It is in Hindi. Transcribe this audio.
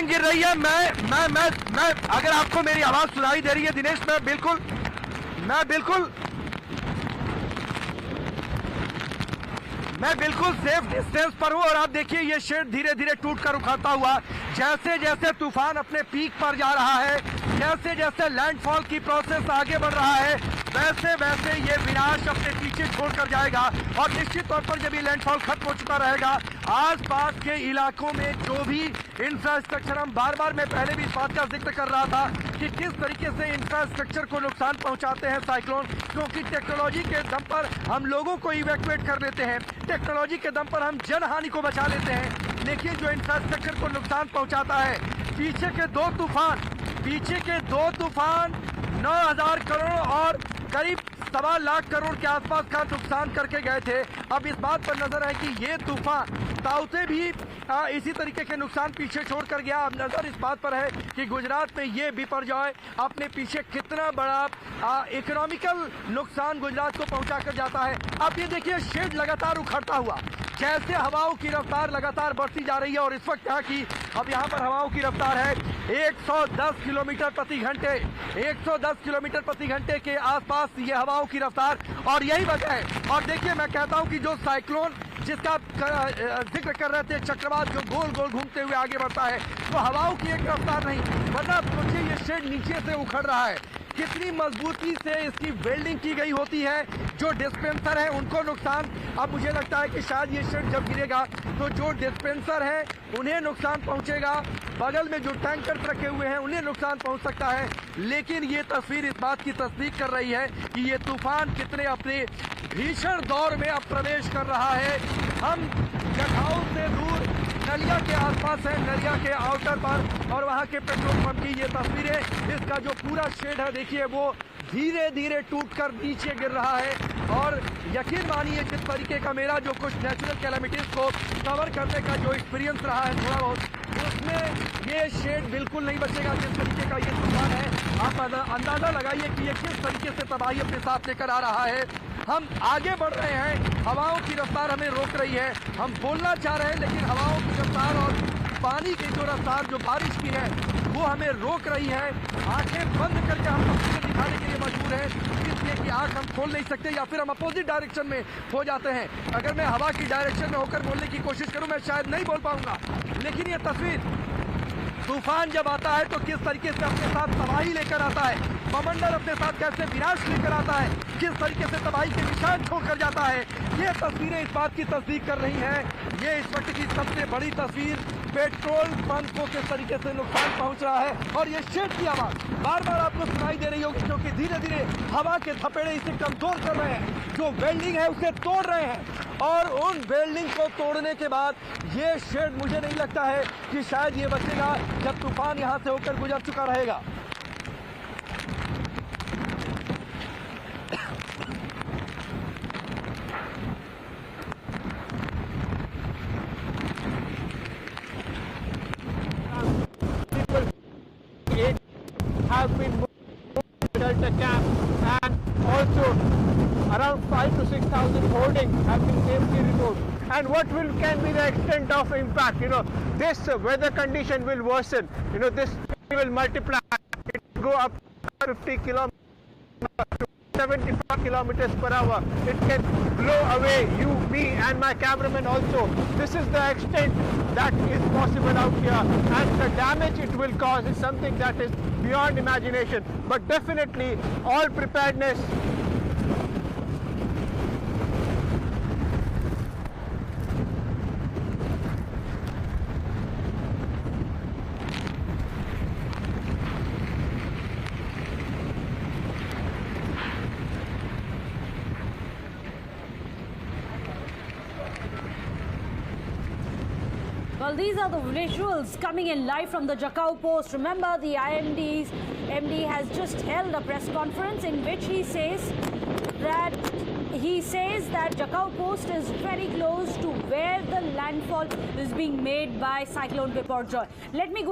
बिल्डिंग गिर रही है। मैं अगर आपको मेरी आवाज सुनाई दे रही है दिनेश, मैं बिल्कुल सेफ डिस्टेंस पर हूं और आप देखिए ये शेड धीरे धीरे टूटकर उखड़ता हुआ, जैसे जैसे तूफान अपने पीक पर जा रहा है, जैसे जैसे लैंडफॉल की प्रोसेस आगे बढ़ रहा है, वैसे वैसे ये विनाश अपने पीछे छोड़कर जाएगा। और निश्चित तौर पर जब ये लैंडफॉल खत्म हो चुका रहेगा, आसपास के इलाकों में जो भी इंफ्रास्ट्रक्चर, हम बार बार, मैं पहले भी इस बात का जिक्र कर रहा था कि किस तरीके से इंफ्रास्ट्रक्चर को नुकसान पहुंचाते हैं साइक्लोन, क्योंकि टेक्नोलॉजी के दम पर हम लोगों को इवैक्यूएट कर लेते हैं, टेक्नोलॉजी के दम पर हम जनहानि को बचा लेते हैं, लेकिन जो इंफ्रास्ट्रक्चर को नुकसान पहुंचाता है, पीछे के दो तूफान 9,000 करोड़ और करीब 1.25 लाख करोड़ के आसपास का नुकसान करके गए थे। अब इस बात पर नजर है कि ये तूफान ताउते भी इसी तरीके के नुकसान पीछे छोड़कर गया। अब नजर इस बात पर है कि गुजरात में ये बिपरजॉय अपने पीछे कितना बड़ा इकोनॉमिकल नुकसान गुजरात को पहुंचा कर जाता है। अब ये देखिए शेड लगातार उखड़ता हुआ, जैसे हवाओं की रफ्तार लगातार बढ़ती जा रही है और इस वक्त यहाँ पर हवाओं की रफ्तार है 110 किलोमीटर प्रति घंटे, 110 किलोमीटर प्रति घंटे के आसपास ये हवाओं की रफ्तार, और यही वजह है। और देखिए मैं कहता हूं कि जो साइक्लोन जिसका जिक्र कर रहे थे, चक्रवात जो गोल गोल घूमते हुए आगे बढ़ता है, तो हवाओं की एक रफ्तार नहीं, वरना सोचिए ये शेड नीचे से उखड़ रहा है, कितनी मजबूती से इसकी वेल्डिंग की गई होती है, जो डिस्पेंसर है उनको नुकसान। अब मुझे लगता है कि शायद ये शेड जब गिरेगा तो जो डिस्पेंसर है उन्हें नुकसान पहुंचेगा, बगल में जो टैंकर रखे हुए हैं उन्हें नुकसान पहुंच सकता है। लेकिन ये तस्वीर इस बात की तस्दीक कर रही है कि ये तूफान कितने अपने भीषण दौर में अब प्रवेश कर रहा है। हम जखाऊ से दूर नलिया के आसपास है, नलिया के आउटर पर, और वहां के पेट्रोल पंप की ये तस्वीरें, इसका जो पूरा शेड है देखिए वो धीरे धीरे टूटकर नीचे गिर रहा है। और यकीन मानिए जिस तरीके का मेरा जो कुछ नेचुरल कैलामिटीज को कवर करने का जो एक्सपीरियंस रहा है थोड़ा बहुत, उसमें ये शेड बिल्कुल नहीं बचेगा। जिस तरीके का ये तूफान है, आप अंदाजा लगाइए कि ये किस तरीके से तबाही अपने साथ लेकर आ रहा है। हम आगे बढ़ रहे हैं, हवाओं की रफ्तार हमें रोक रही है, हम बोलना चाह रहे हैं लेकिन हवाओं की रफ्तार और पानी की जो रफ्तार जो बारिश की है वो हमें रोक रही है। आंखें बंद करके हम तस्वीरें दिखाने के लिए मजबूर हैं, इसलिए कि आंख हम खोल नहीं सकते या फिर हम अपोजिट डायरेक्शन में हो जाते हैं। अगर मैं हवा की डायरेक्शन में होकर बोलने की कोशिश करूं, मैं शायद नहीं बोल पाऊंगा। लेकिन ये तस्वीर, तूफान जब आता है तो किस तरीके से अपने साथ तबाही लेकर आता है, समंदर अपने साथ कैसे विनाश लेकर आता है, किस तरीके से तबाही के निशान छोड़कर जाता है, ये तस्वीरें इस बात की तस्दीक कर रही हैं। ये इस वक्त की सबसे बड़ी तस्वीर, पेट्रोल पंप को किस तरीके से नुकसान पहुंच रहा है, और ये शेड की आवाज बार बार आपको सुनाई दे रही होगी, क्योंकि धीरे धीरे हवा के थपेड़े इसे कमजोर कर रहे हैं, जो वेल्डिंग है उसे तोड़ रहे हैं। और उन वेल्डिंग को तोड़ने के बाद ये शेड, मुझे नहीं लगता है कि शायद ये बचेगा जब तूफान यहां से होकर गुजर चुका रहेगा। Have been moved to Delta camp, and also around 5,000 to 6,000 hoardings have been safely removed. And what can be the extent of impact? This weather condition will worsen. This will multiply. It will go up to 50 kilometers to 75 kilometers per hour. It can blow away you, me, and my cameraman also. This is the extent that is possible out here, and the damage it will cause is something that is beyond imagination. But definitely all preparedness Well, these are the visuals coming in live from the Jakhau Post. Remember, the IMD's MD has just held a press conference in which he says that Jakhau Post is very close to where the landfall is being made by Cyclone Biparjoy. Let me go